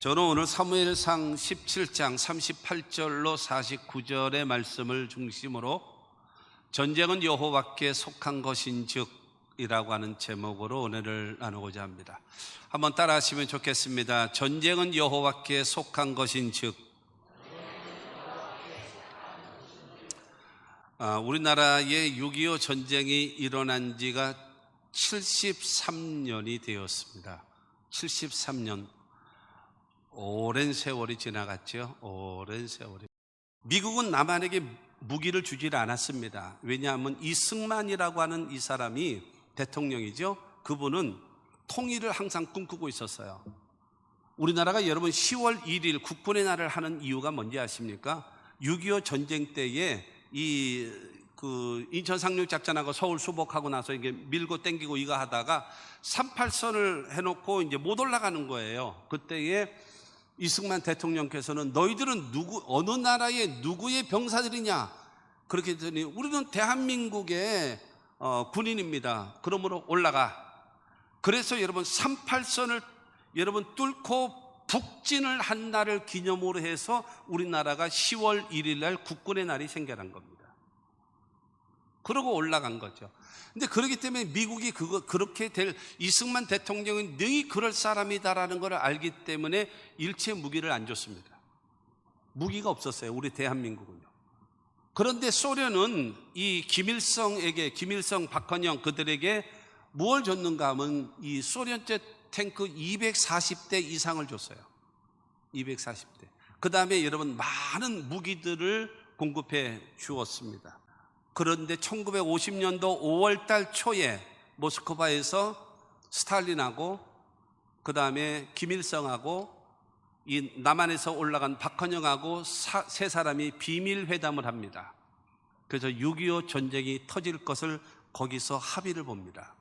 저는 오늘 사무엘상 17장 38절로 49절의 말씀을 중심으로 전쟁은 여호와께 속한 것인즉 이라고 하는 제목으로 은혜를 나누고자 합니다. 한번 따라 하시면 좋겠습니다. 전쟁은 여호와께 속한 것인즉. 우리나라에 6.25 전쟁이 일어난 지가 73년이 되었습니다. 73년. 오랜 세월이 지나갔죠. 오랜 세월이. 미국은 남한에게 무기를 주질 않았습니다. 왜냐하면 이승만이라고 하는 이 사람이 대통령이죠. 그분은 통일을 항상 꿈꾸고 있었어요. 우리나라가 여러분 10월 1일 국군의 날을 하는 이유가 뭔지 아십니까? 6.25 전쟁 때에 인천 상륙작전하고 서울 수복하고 나서 이게 밀고 땡기고 이거 하다가 38선을 해놓고 이제 못 올라가는 거예요. 그때에 이승만 대통령께서는 너희들은 어느 나라의 누구의 병사들이냐? 그렇게 했더니 우리는 대한민국의 군인입니다. 그러므로 올라가. 그래서 여러분 38선을 여러분 뚫고 북진을 한 날을 기념으로 해서 우리나라가 10월 1일 날 국군의 날이 생겨난 겁니다. 그러고 올라간 거죠. 근데 그렇기 때문에 미국이 그렇게 될 이승만 대통령은 능히 그럴 사람이다라는 걸 알기 때문에 일체 무기를 안 줬습니다. 무기가 없었어요. 우리 대한민국은요. 그런데 소련은 이 김일성, 박헌영 그들에게 뭘 줬는가 하면 이 소련제 탱크 240대 이상을 줬어요. 240대. 그 다음에 여러분 많은 무기들을 공급해 주었습니다. 그런데 1950년도 5월 달 초에 모스크바에서 스탈린하고 그 다음에 김일성하고 이 남한에서 올라간 박헌영하고 세 사람이 비밀 회담을 합니다. 그래서 6.25 전쟁이 터질 것을 거기서 합의를 봅니다.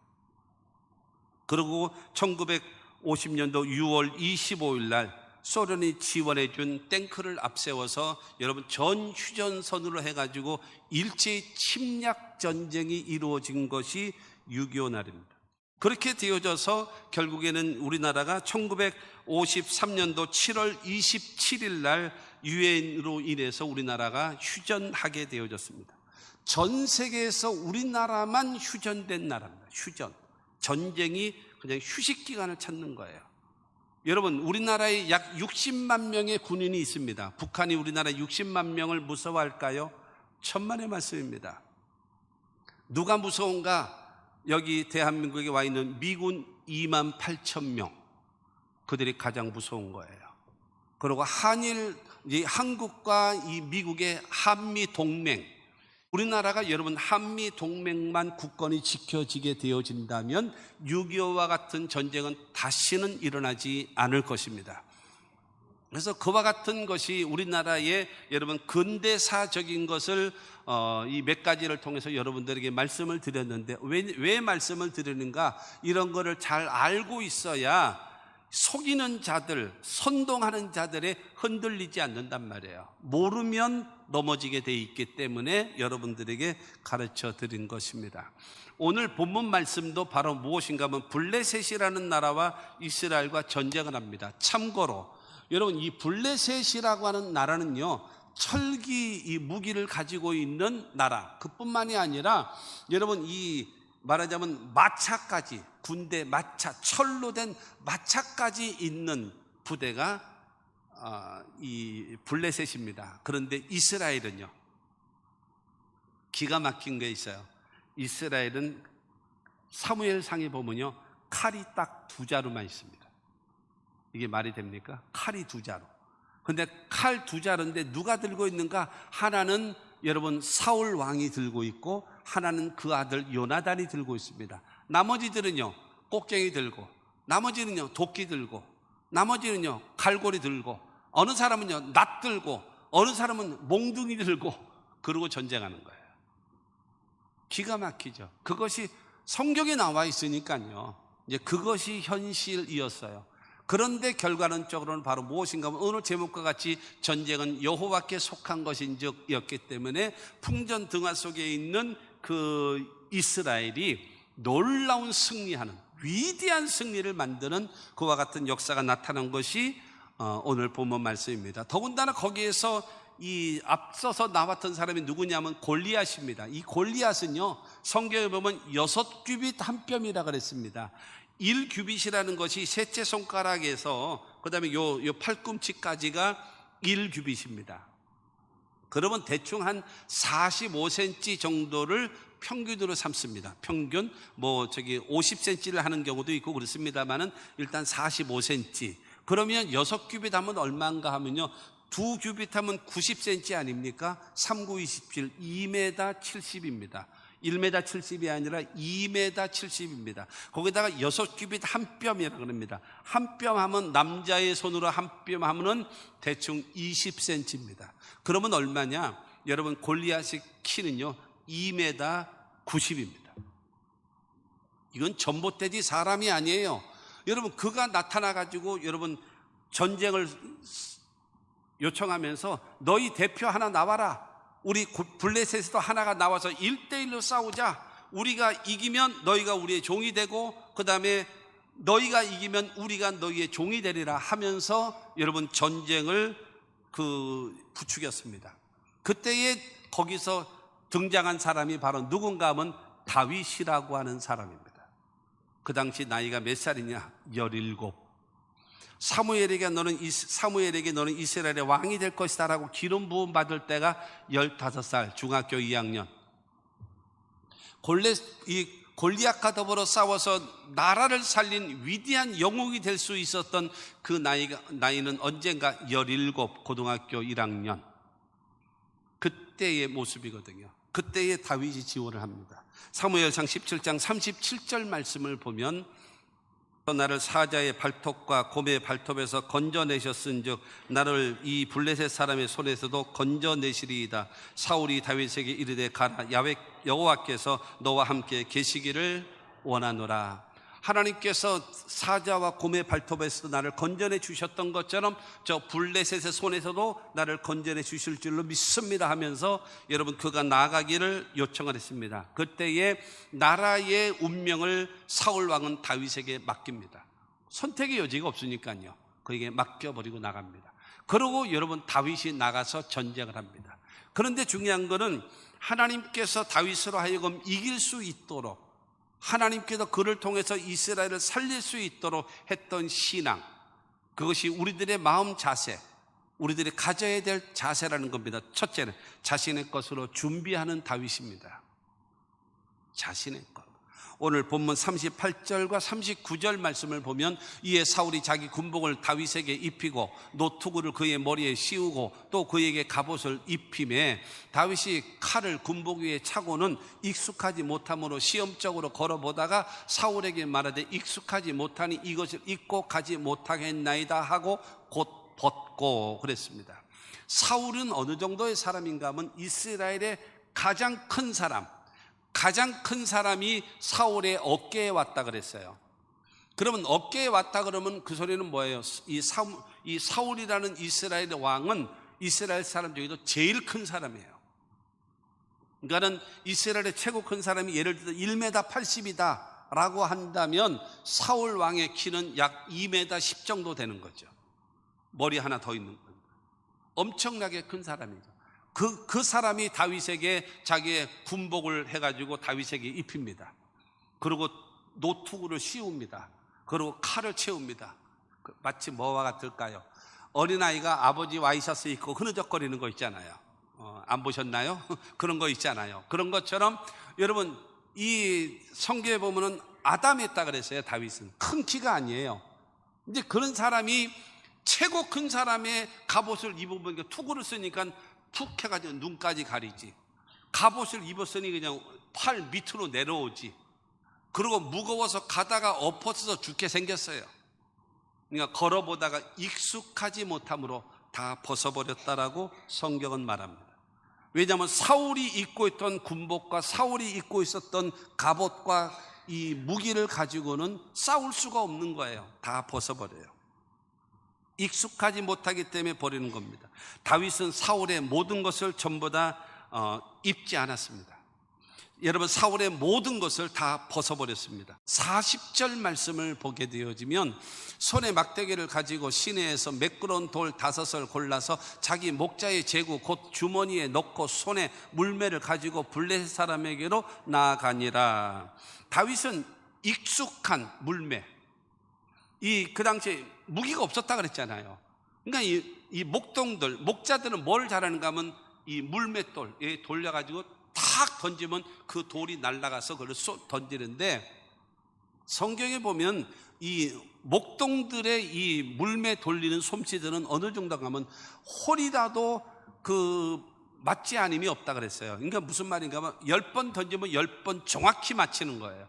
그리고 1950년도 6월 25일 날 소련이 지원해 준 탱크를 앞세워서 여러분 전 휴전선으로 해가지고 일제히 침략 전쟁이 이루어진 것이 6.25 날입니다. 그렇게 되어져서 결국에는 우리나라가 1953년도 7월 27일 날 유엔으로 인해서 우리나라가 휴전하게 되어졌습니다. 전 세계에서 우리나라만 휴전된 나라입니다. 휴전. 전쟁이 그냥 휴식 기간을 찾는 거예요. 여러분 우리나라에 약 60만 명의 군인이 있습니다. 북한이 우리나라 60만 명을 무서워할까요? 천만의 말씀입니다. 누가 무서운가? 여기 대한민국에 와 있는 미군 2만 8천 명, 그들이 가장 무서운 거예요. 그리고 한국과 이 미국의 한미동맹, 우리나라가 여러분 한미동맹만 굳건히 지켜지게 되어진다면 6.25와 같은 전쟁은 다시는 일어나지 않을 것입니다. 그래서 그와 같은 것이 우리나라의 여러분 근대사적인 것을 이 몇 가지를 통해서 여러분들에게 말씀을 드렸는데 왜 말씀을 드리는가? 이런 거를 잘 알고 있어야 속이는 자들, 선동하는 자들에 흔들리지 않는단 말이에요. 모르면 넘어지게 돼 있기 때문에 여러분들에게 가르쳐 드린 것입니다. 오늘 본문 말씀도 바로 무엇인가 하면 블레셋이라는 나라와 이스라엘과 전쟁을 합니다. 참고로 여러분 이 블레셋이라고 하는 나라는요, 철기 이 무기를 가지고 있는 나라, 그뿐만이 아니라 여러분 이 말하자면 마차까지, 군대 마차, 철로 된 마차까지 있는 부대가 이 블레셋입니다. 그런데 이스라엘은요, 기가 막힌 게 있어요. 이스라엘은 사무엘상에 보면요, 칼이 딱 2자루만 있습니다. 이게 말이 됩니까? 칼이 2자루. 근데 칼 2자루인데 누가 들고 있는가? 하나는 여러분 사울 왕이 들고 있고 하나는 그 아들 요나단이 들고 있습니다. 나머지들은요 꼭쟁이 들고, 나머지는요 도끼 들고, 나머지는요 갈고리 들고, 어느 사람은요 낫 들고, 어느 사람은 몽둥이 들고, 그러고 전쟁하는 거예요. 기가 막히죠. 그것이 성경에 나와 있으니까요, 이제 그것이 현실이었어요. 그런데 결과론적으로는 바로 무엇인가 하면 오늘 제목과 같이 전쟁은 여호와께 속한 것인즉 이었기 때문에 풍전등화 속에 있는 그 이스라엘이 놀라운 승리하는 위대한 승리를 만드는 그와 같은 역사가 나타난 것이 오늘 본문 말씀입니다. 더군다나 거기에서 이 앞서서 나왔던 사람이 누구냐면 골리앗입니다. 이 골리앗은요, 성경에 보면 6규빗 한 뼘이라 그랬습니다. 1규빗이라는 것이 셋째 손가락에서 그 다음에 요 팔꿈치까지가 1규빗입니다. 그러면 대충 한 45cm 정도를 평균으로 삼습니다. 평균 50cm를 하는 경우도 있고 그렇습니다만은 일단 45cm. 그러면 6규빗 하면 얼마인가 하면요, 2규빗 하면 90cm 아닙니까? 3, 9, 27, 2m 70입니다. 1m 70이 아니라 2m 70입니다. 거기다가 6규빗 한 뼘이라고 합니다. 한 뼘 하면 남자의 손으로 한 뼘 하면은 대충 20cm입니다. 그러면 얼마냐? 여러분, 골리앗의 키는요 2m 90입니다. 이건 전봇대지 사람이 아니에요. 여러분, 그가 나타나가지고 여러분 전쟁을 요청하면서 너희 대표 하나 나와라. 우리 블레셋에도 하나가 나와서 1대1로 싸우자. 우리가 이기면 너희가 우리의 종이 되고 그 다음에 너희가 이기면 우리가 너희의 종이 되리라 하면서 여러분 전쟁을 부추겼습니다. 그때에 거기서 등장한 사람이 바로 누군가 하면 다윗이라고 하는 사람입니다. 그 당시 나이가 몇 살이냐? 17. 사무엘에게 너는 이스라엘의 왕이 될 것이다 라고 기름 부음 받을 때가 15살, 중학교 2학년. 골리앗과 더불어 싸워서 나라를 살린 위대한 영웅이 될 수 있었던 그 나이는 언젠가 17, 고등학교 1학년. 그때의 모습이거든요. 그때의 다윗이 지원을 합니다. 사무엘상 17장 37절 말씀을 보면 나를 사자의 발톱과 곰의 발톱에서 건져내셨은즉 나를 이 블레셋 사람의 손에서도 건져내시리이다. 사울이 다윗에게 이르되 가라, 여호와께서 너와 함께 계시기를 원하노라. 하나님께서 사자와 곰의 발톱에서 나를 건져내 주셨던 것처럼 저 블레셋의 손에서도 나를 건져내 주실 줄로 믿습니다 하면서 여러분 그가 나아가기를 요청을 했습니다. 그때에 나라의 운명을 사울 왕은 다윗에게 맡깁니다. 선택의 여지가 없으니까요. 그에게 맡겨버리고 나갑니다. 그러고 여러분 다윗이 나가서 전쟁을 합니다. 그런데 중요한 것은 하나님께서 다윗으로 하여금 이길 수 있도록, 하나님께서 그를 통해서 이스라엘을 살릴 수 있도록 했던 신앙, 그것이 우리들의 마음 자세, 우리들이 가져야 될 자세라는 겁니다. 첫째는 자신의 것으로 준비하는 다윗입니다. 자신의 것. 오늘 본문 38절과 39절 말씀을 보면 이에 사울이 자기 군복을 다윗에게 입히고 노투구를 그의 머리에 씌우고 또 그에게 갑옷을 입히매 다윗이 칼을 군복 위에 차고는 익숙하지 못함으로 시험적으로 걸어보다가 사울에게 말하되 익숙하지 못하니 이것을 입고 가지 못하겠나이다 하고 곧 벗고 그랬습니다. 사울은 어느 정도의 사람인가 하면 이스라엘의 가장 큰 사람이 사울의 어깨에 왔다 그랬어요. 그러면 어깨에 왔다 그러면 그 소리는 뭐예요? 이 사울이라는 이스라엘의 왕은 이스라엘 사람 중에도 제일 큰 사람이에요. 그러니까는 이스라엘의 최고 큰 사람이 예를 들어 1m 80이다 라고 한다면 사울 왕의 키는 약 2m 10 정도 되는 거죠. 머리 하나 더 있는 거예요. 엄청나게 큰 사람이죠. 그 사람이 다윗에게 자기의 군복을 해가지고 다윗에게 입힙니다. 그리고 노투구를 씌웁니다. 그리고 칼을 채웁니다. 마치 뭐와 같을까요? 어린아이가 아버지 와이셔츠 입고 흐느적거리는 거 있잖아요. 안 보셨나요? 그런 거 있잖아요. 그런 것처럼 여러분 이 성경에 보면은 아담했다 그랬어요. 다윗은 큰 키가 아니에요. 이제 그런 사람이 최고 큰 사람의 갑옷을 입어보니까 투구를 쓰니까 툭 해가지고 눈까지 가리지. 갑옷을 입었으니 그냥 팔 밑으로 내려오지. 그리고 무거워서 가다가 엎어져서 죽게 생겼어요. 그러니까 걸어보다가 익숙하지 못함으로 다 벗어버렸다라고 성경은 말합니다. 왜냐하면 사울이 입고 있던 군복과 사울이 입고 있었던 갑옷과 이 무기를 가지고는 싸울 수가 없는 거예요. 다 벗어버려요. 익숙하지 못하기 때문에 버리는 겁니다. 다윗은 사울의 모든 것을 전부 다 입지 않았습니다. 여러분 사울의 모든 것을 다 벗어버렸습니다. 40절 말씀을 보게 되어지면 손에 막대기를 가지고 시내에서 매끄러운 돌 5을 골라서 자기 목자의 제구 곧 주머니에 넣고 손에 물매를 가지고 블레셋 사람에게로 나아가니라. 다윗은 익숙한 물매, 그 당시에 무기가 없었다 그랬잖아요. 그러니까 이 목자들은 뭘 잘하는가 하면 이 물맷돌에 돌려가지고 탁 던지면 그 돌이 날아가서 그걸 던지는데, 성경에 보면 이 목동들의 이 물매 돌리는 솜씨들은 어느 정도 가면 홀이라도 맞지 않음이 없다 그랬어요. 그러니까 무슨 말인가 하면 10번 던지면 10번 정확히 맞히는 거예요.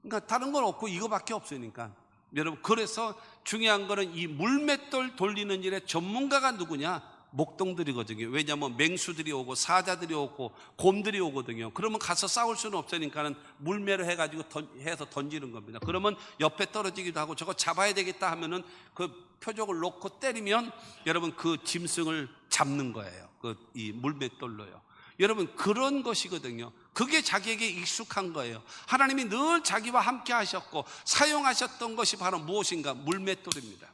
그러니까 다른 건 없고 이거밖에 없으니까. 여러분, 그래서 중요한 거는 이 물맷돌 돌리는 일에 전문가가 누구냐? 목동들이거든요. 왜냐하면 맹수들이 오고 사자들이 오고 곰들이 오거든요. 그러면 가서 싸울 수는 없으니까는 물매를 해가지고 해서 던지는 겁니다. 그러면 옆에 떨어지기도 하고 저거 잡아야 되겠다 하면은 그 표적을 놓고 때리면 여러분 그 짐승을 잡는 거예요. 이 물맷돌로요. 여러분, 그런 것이거든요. 그게 자기에게 익숙한 거예요. 하나님이 늘 자기와 함께 하셨고 사용하셨던 것이 바로 무엇인가? 물맷돌입니다.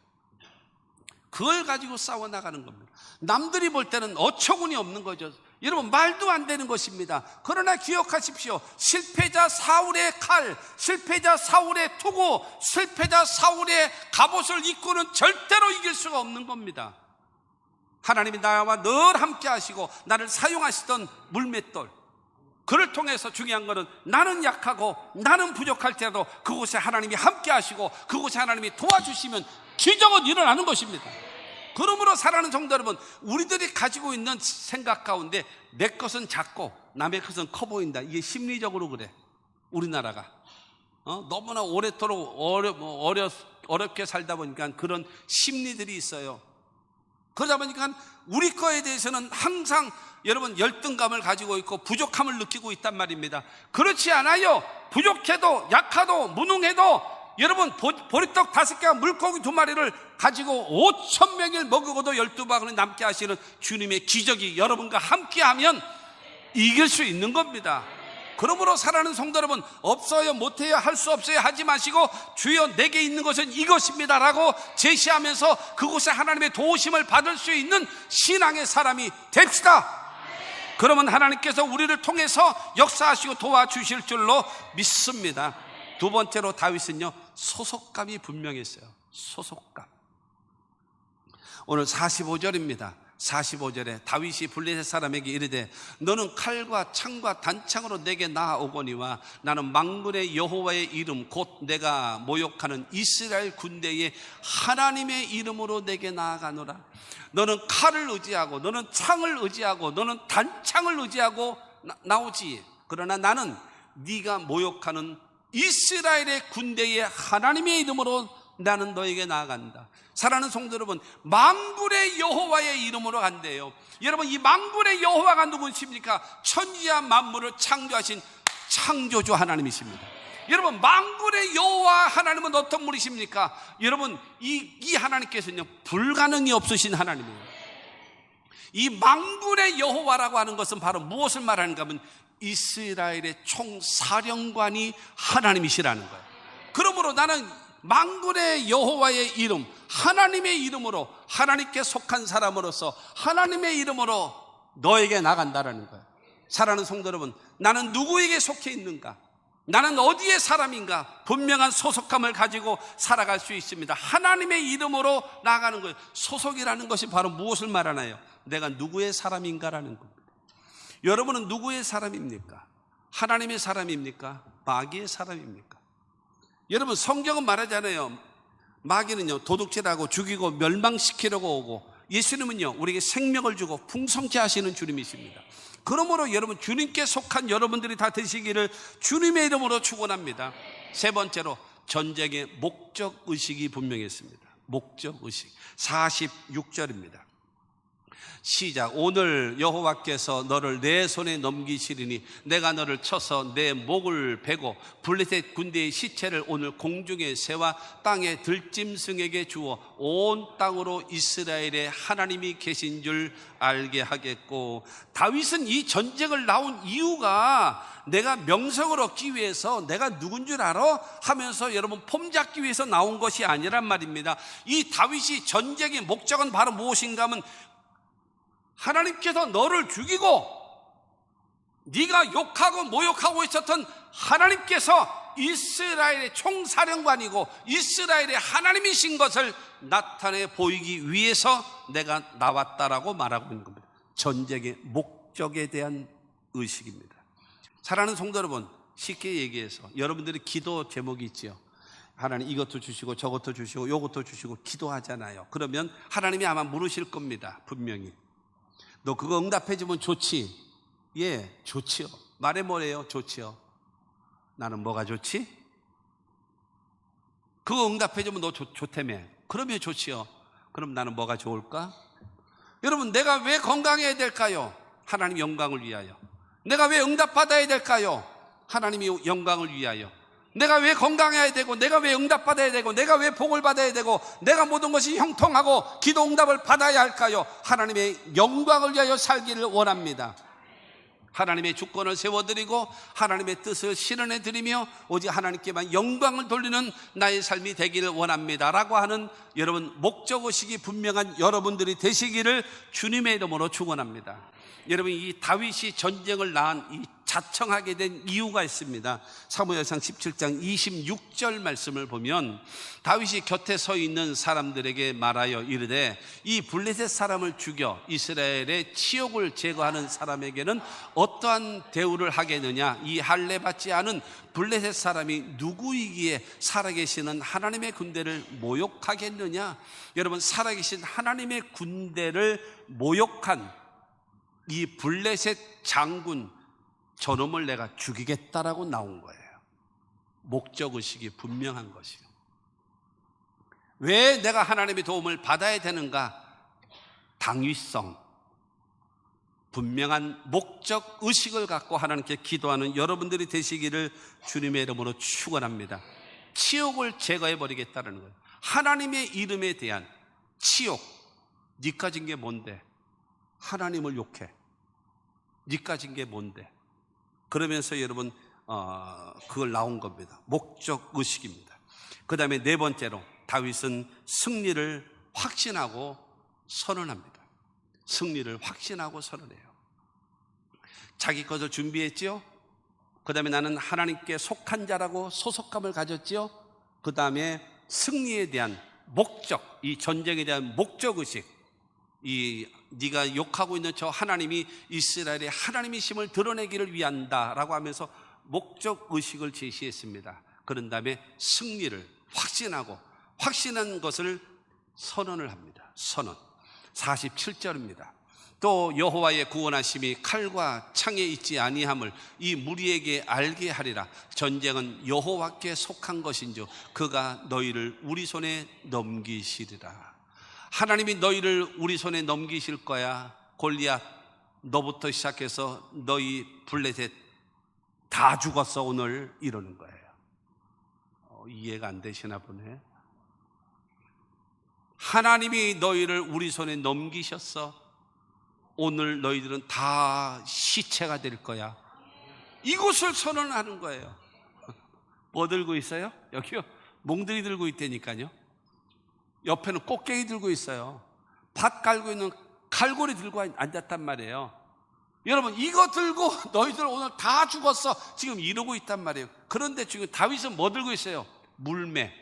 그걸 가지고 싸워나가는 겁니다. 남들이 볼 때는 어처구니 없는 거죠. 여러분, 말도 안 되는 것입니다. 그러나 기억하십시오. 실패자 사울의 칼, 실패자 사울의 투구, 실패자 사울의 갑옷을 입고는 절대로 이길 수가 없는 겁니다. 하나님이 나와 늘 함께 하시고 나를 사용하시던 물맷돌, 그를 통해서 중요한 것은 나는 약하고 나는 부족할지라도 그곳에 하나님이 함께 하시고 그곳에 하나님이 도와주시면 기적은 일어나는 것입니다. 그러므로 사랑하는 성도 여러분, 우리들이 가지고 있는 생각 가운데 내 것은 작고 남의 것은 커 보인다, 이게 심리적으로 그래. 우리나라가 너무나 오래도록 어렵게 살다 보니까 그런 심리들이 있어요. 그러다 보니까 우리 거에 대해서는 항상 여러분 열등감을 가지고 있고 부족함을 느끼고 있단 말입니다. 그렇지 않아요. 부족해도 약하도 무능해도 여러분 보리떡 5개와 물고기 2마리를 가지고 5,000명을 먹어도 12바구니 남게 하시는 주님의 기적이 여러분과 함께하면 이길 수 있는 겁니다. 그러므로 사랑하는 성도 여러분, 없어요, 못해요, 할 수 없어요 하지 마시고 주여 내게 있는 것은 이것입니다 라고 제시하면서 그곳에 하나님의 도우심을 받을 수 있는 신앙의 사람이 됩시다. 그러면 하나님께서 우리를 통해서 역사하시고 도와주실 줄로 믿습니다. 두 번째로 다윗은요, 소속감이 분명했어요. 소속감. 오늘 45절입니다. 45절에 다윗이 블레셋 사람에게 이르되 너는 칼과 창과 단창으로 내게 나아오거니와 나는 만군의 여호와의 이름 곧 내가 모욕하는 이스라엘 군대의 하나님의 이름으로 내게 나아가노라. 너는 칼을 의지하고 너는 창을 의지하고 너는 단창을 의지하고 나오지. 그러나 나는 네가 모욕하는 이스라엘의 군대의 하나님의 이름으로 나는 너에게 나아간다. 사랑하는 성도 여러분, 만군의 여호와의 이름으로 간대요. 여러분, 이 만군의 여호와가 누구십니까? 천지와 만물을 창조하신 창조주 하나님이십니다. 여러분, 만군의 여호와 하나님은 어떤 분이십니까? 여러분, 이 하나님께서는요, 불가능이 없으신 하나님이에요. 이 만군의 여호와라고 하는 것은 바로 무엇을 말하는가 하면 이스라엘의 총사령관이 하나님이시라는 거예요. 그러므로 나는 만군의 여호와의 이름, 하나님의 이름으로, 하나님께 속한 사람으로서 하나님의 이름으로 너에게 나간다라는 거예요. 사랑하는 성도 여러분, 나는 누구에게 속해 있는가? 나는 어디의 사람인가? 분명한 소속감을 가지고 살아갈 수 있습니다. 하나님의 이름으로 나가는 거예요. 소속이라는 것이 바로 무엇을 말하나요? 내가 누구의 사람인가라는 겁니다. 여러분은 누구의 사람입니까? 하나님의 사람입니까? 마귀의 사람입니까? 여러분, 성경은 말하잖아요. 마귀는요, 도둑질하고 죽이고 멸망시키려고 오고, 예수님은요, 우리에게 생명을 주고 풍성케 하시는 주님이십니다. 그러므로 여러분, 주님께 속한 여러분들이 다 되시기를 주님의 이름으로 축원합니다. 세 번째로, 전쟁의 목적의식이 분명했습니다. 목적의식. 46절입니다. 시작. 오늘 여호와께서 너를 내 손에 넘기시리니 내가 너를 쳐서 내 목을 베고 블레셋 군대의 시체를 오늘 공중의 새와 땅의 들짐승에게 주어 온 땅으로 이스라엘의 하나님이 계신 줄 알게 하겠고. 다윗은 이 전쟁을 나온 이유가 내가 명성을 얻기 위해서 내가 누군 줄 알아? 하면서 여러분 폼 잡기 위해서 나온 것이 아니란 말입니다. 이 다윗이 전쟁의 목적은 바로 무엇인가 하면 하나님께서 너를 죽이고 네가 욕하고 모욕하고 있었던 하나님께서 이스라엘의 총사령관이고 이스라엘의 하나님이신 것을 나타내 보이기 위해서 내가 나왔다라고 말하고 있는 겁니다. 전쟁의 목적에 대한 의식입니다. 사랑하는 성도 여러분, 쉽게 얘기해서 여러분들이 기도 제목이 있지요. 하나님 이것도 주시고 저것도 주시고 이것도 주시고 기도하잖아요. 그러면 하나님이 아마 물으실 겁니다. 분명히 너 그거 응답해주면 좋지? 예, 좋지요. 말해 뭐래요? 좋지요. 나는 뭐가 좋지? 그거 응답해주면 너 좋다며. 그러면 좋지요. 그럼 나는 뭐가 좋을까? 여러분, 내가 왜 건강해야 될까요? 하나님 영광을 위하여. 내가 왜 응답받아야 될까요? 하나님이 영광을 위하여. 내가 왜 건강해야 되고, 내가 왜 응답받아야 되고, 내가 왜 복을 받아야 되고, 내가 모든 것이 형통하고 기도 응답을 받아야 할까요? 하나님의 영광을 위하여 살기를 원합니다. 하나님의 주권을 세워드리고 하나님의 뜻을 실현해드리며 오직 하나님께만 영광을 돌리는 나의 삶이 되기를 원합니다 라고 하는 여러분 목적의식이 분명한 여러분들이 되시기를 주님의 이름으로 축원합니다. 여러분, 이 다윗이 전쟁을 낳은 이 자청하게 된 이유가 있습니다. 사무엘상 17장 26절 말씀을 보면 다윗이 곁에 서 있는 사람들에게 말하여 이르되 이 블레셋 사람을 죽여 이스라엘의 치욕을 제거하는 사람에게는 어떠한 대우를 하겠느냐? 이 할례 받지 않은 블레셋 사람이 누구이기에 살아계시는 하나님의 군대를 모욕하겠느냐? 여러분, 살아계신 하나님의 군대를 모욕한 이 블레셋 장군 저놈을 내가 죽이겠다라고 나온 거예요. 목적의식이 분명한 것이요. 왜 내가 하나님의 도움을 받아야 되는가? 당위성, 분명한 목적의식을 갖고 하나님께 기도하는 여러분들이 되시기를 주님의 이름으로 축원합니다. 치욕을 제거해버리겠다는 거예요. 하나님의 이름에 대한 치욕. 네 가진 게 뭔데? 하나님을 욕해. 네 가진 게 뭔데? 그러면서 여러분 그걸 나온 겁니다. 목적의식입니다. 그 다음에 네 번째로 다윗은 승리를 확신하고 선언합니다. 승리를 확신하고 선언해요. 자기 것을 준비했지요. 그 다음에 나는 하나님께 속한 자라고 소속감을 가졌지요. 그 다음에 승리에 대한 목적, 이 전쟁에 대한 목적의식, 이 네가 욕하고 있는 저 하나님이 이스라엘의 하나님이심을 드러내기를 위한다라고 하면서 목적의식을 제시했습니다. 그런 다음에 승리를 확신하고 확신한 것을 선언을 합니다. 선언. 47절입니다. 또 여호와의 구원하심이 칼과 창에 있지 아니함을 이 무리에게 알게 하리라. 전쟁은 여호와께 속한 것인즉 그가 너희를 우리 손에 넘기시리라. 하나님이 너희를 우리 손에 넘기실 거야. 골리앗 너부터 시작해서 너희 블레셋 다 죽었어 오늘 이러는 거예요. 이해가 안 되시나 보네. 하나님이 너희를 우리 손에 넘기셨어. 오늘 너희들은 다 시체가 될 거야. 이것을 선언하는 거예요. 뭐 들고 있어요? 여기요. 몽둥이 들고 있다니까요. 옆에는 꽃게이 들고 있어요. 밭 깔고 있는 칼고리 들고 앉았단 말이에요. 여러분, 이거 들고 너희들 오늘 다 죽었어 지금 이러고 있단 말이에요. 그런데 지금 다윗은 뭐 들고 있어요? 물매.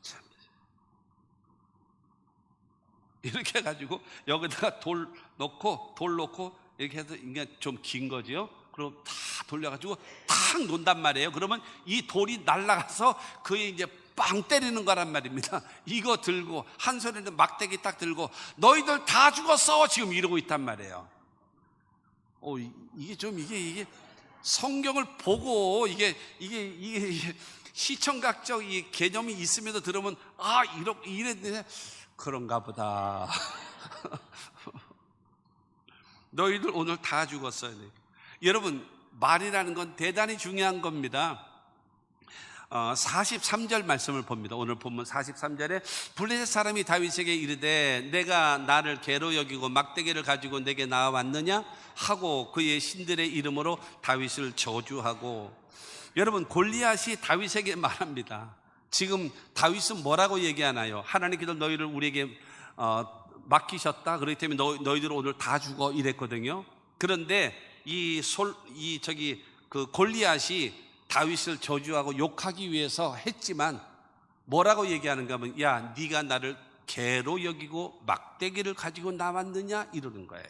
참. 이렇게 해가지고 여기다가 돌 놓고 이렇게 해서 이게 좀 긴 거죠. 그럼 다 돌려가지고 탁 놓는단 말이에요. 그러면 이 돌이 날아가서 그에 이제 빵 때리는 거란 말입니다. 이거 들고 한 손에는 막대기 딱 들고 너희들 다 죽었어 지금 이러고 있단 말이에요. 이게 성경을 보고 이게 시청각적 이 개념이 있으면서 들으면 이랬는데 그런가 보다. 너희들 오늘 다 죽었어요. 여러분, 말이라는 건 대단히 중요한 겁니다. 43절 말씀을 봅니다. 오늘 본문 43절에 블레셋 사람이 다윗에게 이르되 내가 나를 개로 여기고 막대기를 가지고 내게 나와왔느냐 하고 그의 신들의 이름으로 다윗을 저주하고. 여러분, 골리앗이 다윗에게 말합니다. 지금 다윗은 뭐라고 얘기하나요? 하나님께서 너희를 우리에게 맡기셨다. 그렇기 때문에 너희들 오늘 다 죽어 이랬거든요. 그런데 그 골리앗이 다윗을 저주하고 욕하기 위해서 했지만 뭐라고 얘기하는가 하면, 야, 네가 나를 개로 여기고 막대기를 가지고 나왔느냐 이러는 거예요.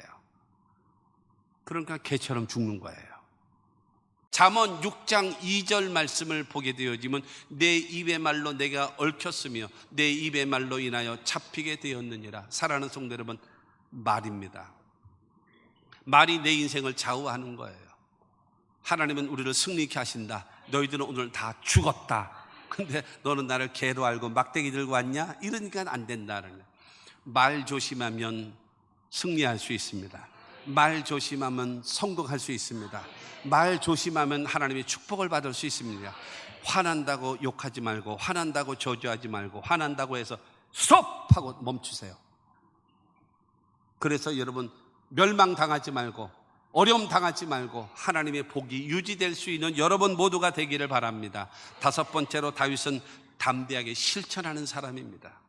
그러니까 개처럼 죽는 거예요. 잠언 6장 2절 말씀을 보게 되어지면 내 입의 말로 내가 얽혔으며 내 입의 말로 인하여 잡히게 되었느니라. 사랑하는 성도 여러분, 말입니다. 말이 내 인생을 좌우하는 거예요. 하나님은 우리를 승리케 하신다. 너희들은 오늘 다 죽었다. 근데 너는 나를 개로 알고 막대기 들고 왔냐? 이러니까 안 된다는 거예요. 말 조심하면 승리할 수 있습니다. 말 조심하면 성공할 수 있습니다. 말 조심하면 하나님의 축복을 받을 수 있습니다. 화난다고 욕하지 말고, 화난다고 저주하지 말고, 화난다고 해서 스톱하고 멈추세요. 그래서 여러분, 멸망당하지 말고 어려움 당하지 말고 하나님의 복이 유지될 수 있는 여러분 모두가 되기를 바랍니다. 다섯 번째로, 다윗은 담대하게 실천하는 사람입니다.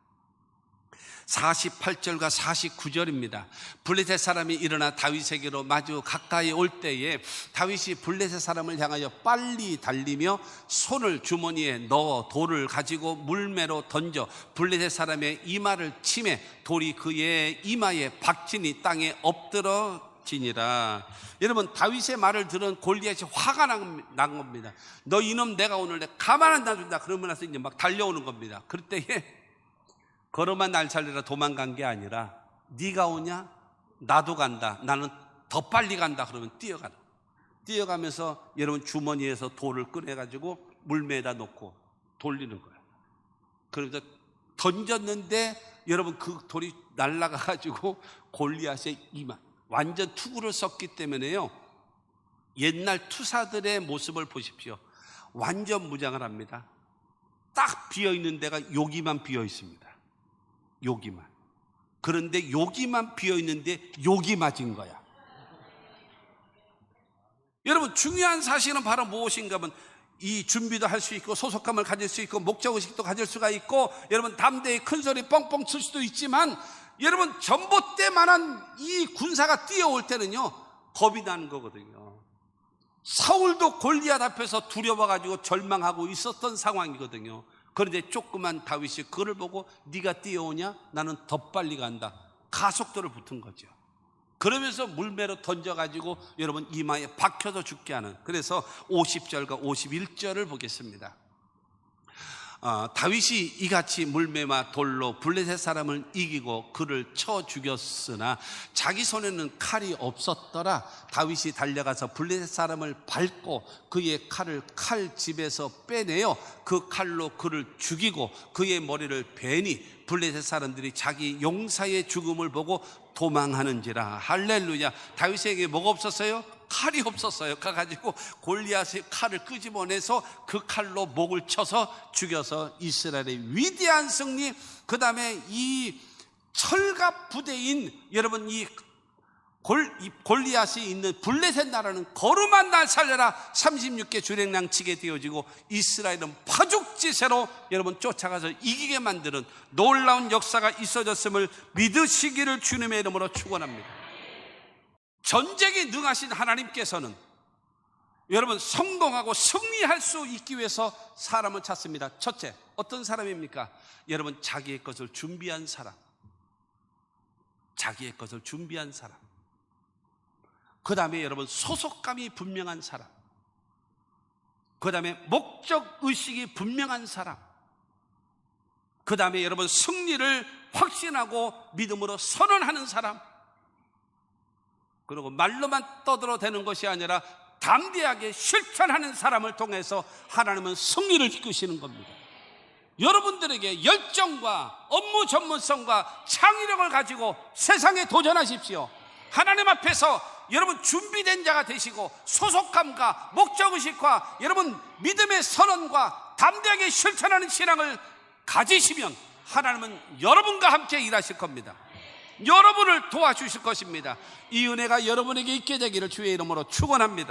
48절과 49절입니다. 블레셋 사람이 일어나 다윗에게로 마주 가까이 올 때에 다윗이 블레셋 사람을 향하여 빨리 달리며 손을 주머니에 넣어 돌을 가지고 물매로 던져 블레셋 사람의 이마를 치매 돌이 그의 이마에 박치니 땅에 엎드러지니라. 여러분, 다윗의 말을 들은 골리앗이 화가 난 겁니다. 너 이놈 내가 오늘 가만 안 놔준다. 그러면 나서 이제 막 달려오는 겁니다. 그럴 때에 걸어만 날 살리라 도망간 게 아니라, 네가 오냐? 나도 간다. 나는 더 빨리 간다. 그러면 뛰어가면서 여러분 주머니에서 돌을 꺼내가지고 물매에다 놓고 돌리는 거예요. 그러면서 던졌는데 여러분 그 돌이 날아가가지고 골리앗의 이마, 완전 투구를 썼기 때문에요, 옛날 투사들의 모습을 보십시오. 완전 무장을 합니다. 딱 비어있는 데가 여기만 비어있습니다. 여기만. 그런데 여기만 비어있는데 여기 맞은 거야. 여러분, 중요한 사실은 바로 무엇인가 하면, 이 준비도 할 수 있고 소속감을 가질 수 있고 목적의식도 가질 수가 있고, 여러분 담대히 큰 소리 뻥뻥 칠 수도 있지만, 여러분 전봇대만한 이 군사가 뛰어올 때는요 겁이 나는 거거든요. 사울도 골리앗 앞에서 두려워가지고 절망하고 있었던 상황이거든요. 그런데 조그만 다윗이 그를 보고 네가 뛰어오냐? 나는 더 빨리 간다. 가속도를 붙은 거죠. 그러면서 물매로 던져가지고 여러분 이마에 박혀서 죽게 하는. 그래서 50절과 51절을 보겠습니다. 다윗이 이같이 물매와 돌로 블레셋 사람을 이기고 그를 쳐 죽였으나 자기 손에는 칼이 없었더라. 다윗이 달려가서 블레셋 사람을 밟고 그의 칼을 칼집에서 빼내어 그 칼로 그를 죽이고 그의 머리를 베니 블레셋 사람들이 자기 용사의 죽음을 보고 도망하는지라. 할렐루야. 다윗에게 뭐가 없었어요? 칼이 없었어요. 가가지고 골리앗의 칼을 끄집어내서 그 칼로 목을 쳐서 죽여서 이스라엘의 위대한 승리. 그 다음에 이 철갑 부대인 여러분 이 골리앗이 있는 블레셋 나라는 거룩한 날 살려라 36개 주랭랑 치게 되어지고, 이스라엘은 파죽지세로 여러분 쫓아가서 이기게 만드는 놀라운 역사가 있어졌음을 믿으시기를 주님의 이름으로 축원합니다. 전쟁에 능하신 하나님께서는 여러분 성공하고 승리할 수 있기 위해서 사람을 찾습니다. 첫째, 어떤 사람입니까? 여러분 자기의 것을 준비한 사람. 자기의 것을 준비한 사람. 그 다음에 여러분 소속감이 분명한 사람. 그 다음에 목적의식이 분명한 사람. 그 다음에 여러분 승리를 확신하고 믿음으로 선언하는 사람. 그리고 말로만 떠들어대는 것이 아니라 담대하게 실천하는 사람을 통해서 하나님은 승리를 이끄시는 겁니다. 여러분들에게 열정과 업무 전문성과 창의력을 가지고 세상에 도전하십시오. 하나님 앞에서 여러분 준비된 자가 되시고 소속감과 목적의식과 여러분 믿음의 선언과 담대하게 실천하는 신앙을 가지시면 하나님은 여러분과 함께 일하실 겁니다. 여러분을 도와주실 것입니다. 이 은혜가 여러분에게 있게 되기를 주의 이름으로 축원합니다.